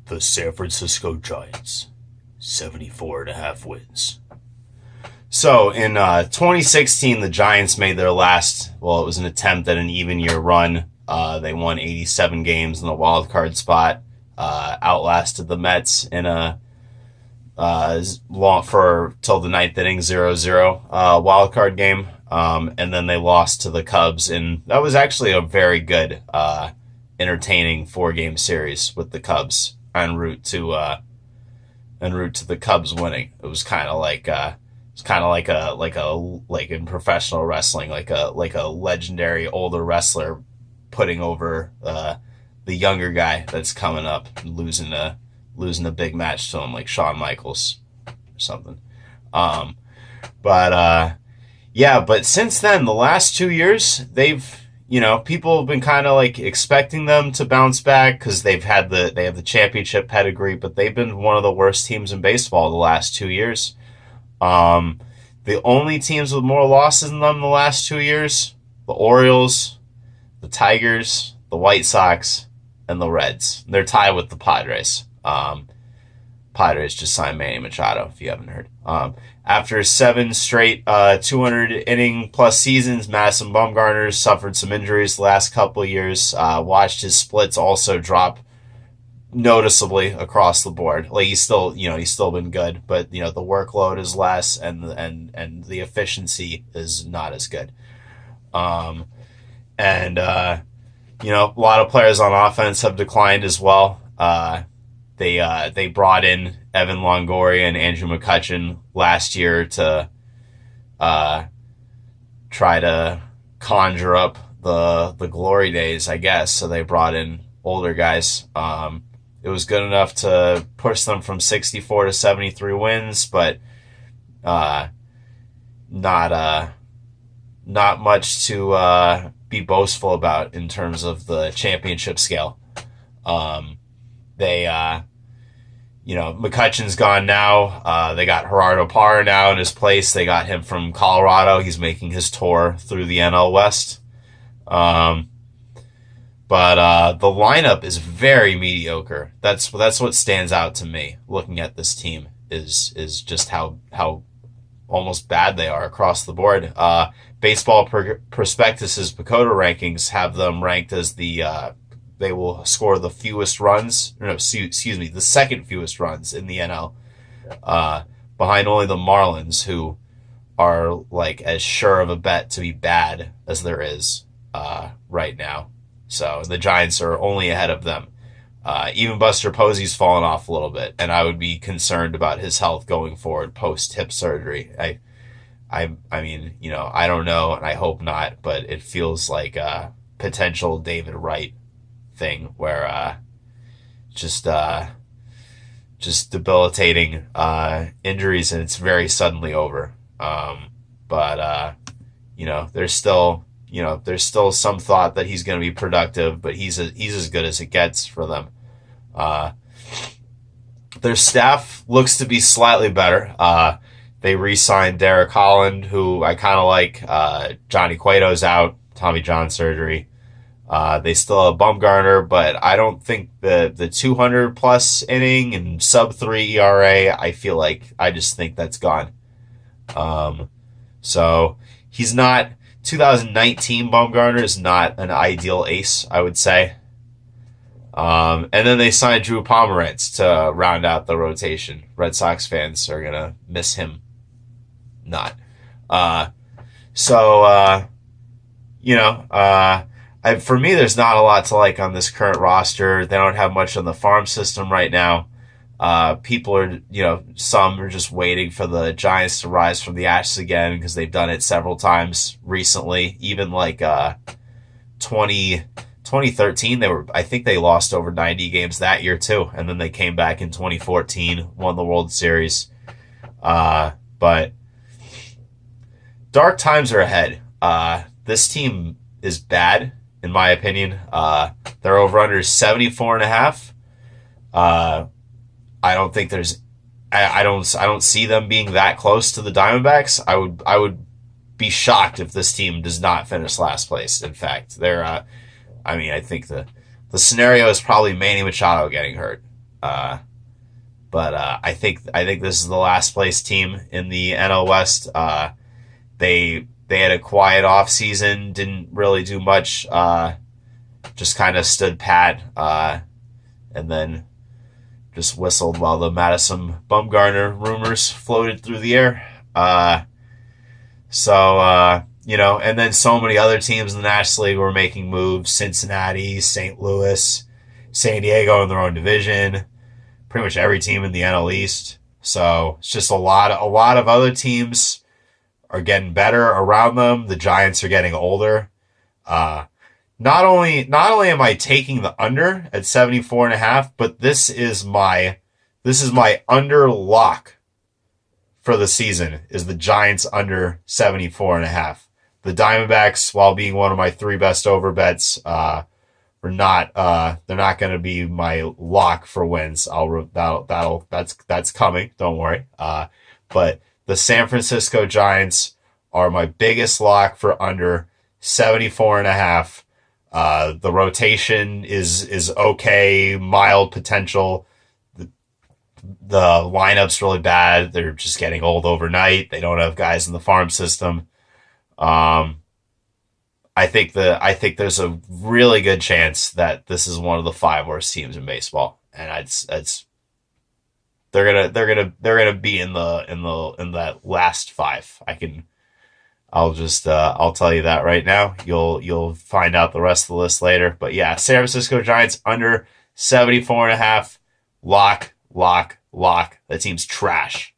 The San Francisco Giants, 74.5 wins. So in 2016, the Giants made their last, well, it was an attempt at an even year run. They won 87 games in the wild card spot, outlasted the Mets in a long for till the ninth inning 0-0 wild card game, and then they lost to the Cubs, and that was actually a very good, entertaining 4-game series with the Cubs en route to the Cubs winning. It was kind of like like in professional wrestling, like a legendary older wrestler putting over the younger guy that's coming up and losing a big match to him, like Shawn Michaels or something. But since then, the last 2 years, people have been kind of like expecting them to bounce back because they have the championship pedigree, but they've been one of the worst teams in baseball the last 2 years. The only teams with more losses than them the last 2 years, the Orioles, the Tigers, the White Sox, and the Reds. They're tied with the Padres. Padres just signed Manny Machado, if you haven't heard. After 7 straight 200-inning-plus seasons, Madison Bumgarner suffered some injuries the last couple of years. Watched his splits also drop noticeably across the board. Like he's still been good, but the workload is less, and the efficiency is not as good. A lot of players on offense have declined as well. They brought in Evan Longoria and Andrew McCutchen last year to try to conjure up the glory days, I guess. So they brought in older guys. It was good enough to push them from 64 to 73 wins, but not much to be boastful about in terms of the championship scale. McCutchen's gone now. They got Gerardo Parra now in his place. They got him from Colorado. He's making his tour through the NL West. But the lineup is very mediocre. That's what stands out to me looking at this team is just how almost bad they are across the board. Baseball Prospectus's PECOTA rankings have them ranked as they will score the fewest runs. No, excuse me, the second fewest runs in the NL, behind only the Marlins, who are like as sure of a bet to be bad as there is right now. So the Giants are only ahead of them. Even Buster Posey's fallen off a little bit, and I would be concerned about his health going forward post hip surgery. I mean, I don't know, and I hope not, but it feels like a potential David Wright thing where just debilitating injuries, and it's very suddenly over. There's still some thought that he's going to be productive, but he's as good as it gets for them. Their staff looks to be slightly better. They re-signed Derek Holland, who I kind of like. Johnny Cueto's out, Tommy John surgery. They still have Bumgarner, but I don't think the 200-plus inning and sub-3 ERA, I just think that's gone. So he's not... 2019 Bumgarner is not an ideal ace, I would say. And then they signed Drew Pomeranz to round out the rotation. Red Sox fans are going to miss him not. For me, there's not a lot to like on this current roster. They don't have much on the farm system right now. People are, some are just waiting for the Giants to rise from the ashes again because they've done it several times recently. Even like 2013, I think they lost over 90 games that year too, and then they came back in 2014, won the World Series. But dark times are ahead. This team is bad, in my opinion. They're over under 74.5. I don't think I don't see them being that close to the Diamondbacks. I would be shocked if this team does not finish last place. In fact, I think the scenario is probably Manny Machado getting hurt. But I think this is the last place team in the NL West. They had a quiet off season, didn't really do much, just kind of stood pat, and then just whistled while the Madison Bumgarner rumors floated through the air. And then so many other teams in the National League were making moves: Cincinnati, St. Louis, San Diego in their own division, pretty much every team in the NL East. So it's just a lot of other teams are getting better around them. The Giants are getting older. Not only am I taking the under at 74.5, but this is my under lock for the season is the Giants under 74.5. The Diamondbacks, while being one of my 3 best over bets, they're not going to be my lock for wins. That's coming. Don't worry. But the San Francisco Giants are my biggest lock for under 74.5. The rotation is okay, mild potential. The lineup's really bad. They're just getting old overnight. They don't have guys in the farm system. I think there's a really good chance that this is one of the 5 worst teams in baseball, and they're gonna be in that last 5. I'll tell you that right now. You'll find out the rest of the list later. But yeah, San Francisco Giants under 74.5. Lock. That team's trash.